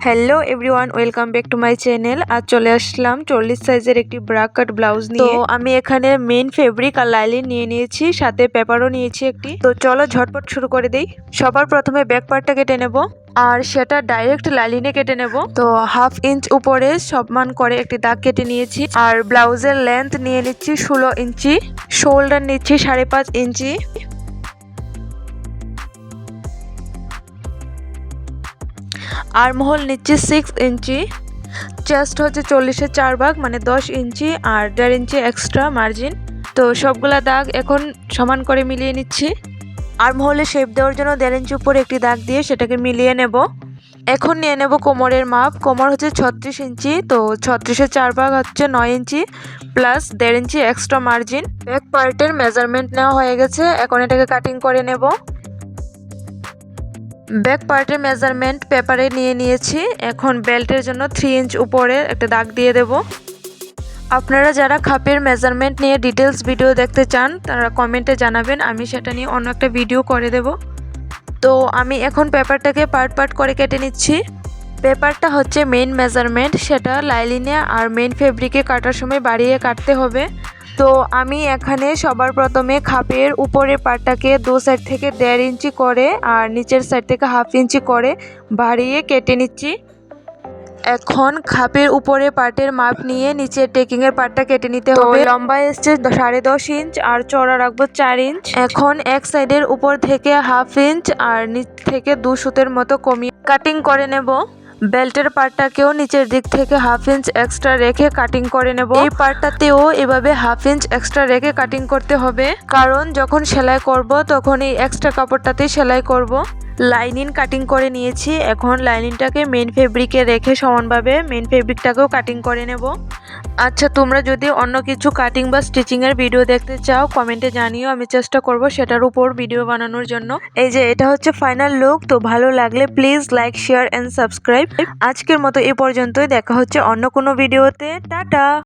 Hello everyone, welcome back to my channel. আজ চলে আসলাম 40 সাইজের একটি ব্রা কাট ব্লাউজ নিয়ে। তো আমি এখানে মেইন ফেব্রিক আর লাইলিন নিয়ে নিয়েছি, সাথে পেপারও নিয়েছি একটি। তো চলো ঝটপট শুরু করে দেই। সবার প্রথমে ব্যাক পার্টটা কেটে নেব আর সেটা ডাইরেক্ট লাইলিনে কেটে নেব। তো 1/2 ইঞ্চ উপরে সমান করে একটি দাগ কেটে নিয়েছি। আর ব্লাউজের লেন্থ নিয়ে নিচ্ছি 16 ইঞ্চি, শোল্ডার নিচ্ছি 5.5 ইঞ্চি, আর্মহোল নিচ্ছি 6 ইঞ্চি, চেস্ট হচ্ছে 40-এর 4 ভাগ মানে 10 ইঞ্চি আর 1.5 ইঞ্চি এক্সট্রা মার্জিন। তো সবগুলা দাগ এখন সমান করে মিলিয়ে নিচ্ছি। আর্মহোলে শেপ দেওয়ার জন্য 1.5 ইঞ্চি উপরে একটি দাগ দিয়ে সেটাকে মিলিয়ে নেব। এখন নিয়ে নেব কোমরের মাপ। কোমর হচ্ছে 36 ইঞ্চি, তো 36-এর 4 ভাগ হচ্ছে 9 ইঞ্চি প্লাস 1.5 ইঞ্চি এক্সট্রা মার্জিন। ব্যাক পার্টের মেজারমেন্ট নেওয়া হয়ে গেছে, এখন এটাকে কাটিং করে নেব। ব্যাক পার্টের মেজারমেন্ট পেপারে নিয়ে নিয়েছি। এখন বেল্টের জন্য 3 ইঞ্চ উপরে একটা দাগ দিয়ে দেব। আপনারা যারা খাপের মেজারমেন্ট নিয়ে ডিটেলস ভিডিও দেখতে চান তারা কমেন্টে জানাবেন, আমি সেটা নিয়ে অন্য একটা ভিডিও করে দেব। তো আমি এখন পেপারটাকে পার্ট পার্ট করে কেটে নিচ্ছি। পেপারটা হচ্ছে মেইন মেজারমেন্ট, সেটা লাইলিনে আর মেইন ফেব্রিকে কাটার সময় বাড়িয়ে কাটতে হবে। তো আমি এখানে সবার প্রথমে খাপের উপরের পার্টটাকে দু সাইড থেকে 1.5 ইঞ্চি করে আর নিচের সাইড থেকে 1/2 ইঞ্চি করে বাড়িয়ে কেটে নিচ্ছি। এখন খাপের উপরে পার্টের মাপ নিয়ে নিচের টেকিংয়ের পার্টটা কেটে নিতে হবে। লম্বা এসছে 10.5 ইঞ্চ আর চওড়া রাখবো 4 ইঞ্চ। এখন এক সাইডের উপর থেকে 1/2 ইঞ্চ আর নিচ থেকে 2 সুতের মতো কমিয়ে কাটিং করে নেব। বেল্টের পার্টটাকেও নিচের দিক থেকে 1/2 ইঞ্চ এক্সট্রা রেখে কাটিং করে নেব। এই পার্টটাতেও এভাবে 1/2 ইঞ্চ এক্সট্রা রেখে কাটিং করতে হবে, কারণ যখন সেলাই করব তখন এই এক্সট্রা কাপড়টাতেই সেলাই করব। লাইনিং কাটিং করে নিয়েছি, এখন লাইনিংটাকে মেইন ফেব্রিকে রেখে সমানভাবে মেইন ফেব্রিকটাকেও কাটিং করে নেব। আচ্ছা, তোমরা যদি অন্য কিছু কাটিং বা স্টিচিংয়ের ভিডিও দেখতে চাও কমেন্টে জানিও, আমি চেষ্টা করব সেটার উপর ভিডিও বানানোর জন্য। এই যে এটা হচ্ছে ফাইনাল লুক। তো ভালো লাগলে please like, share and subscribe. আজকের মতো এ পর্যন্তই, দেখা হচ্ছে অন্য কোনো ভিডিওতে। টাটা।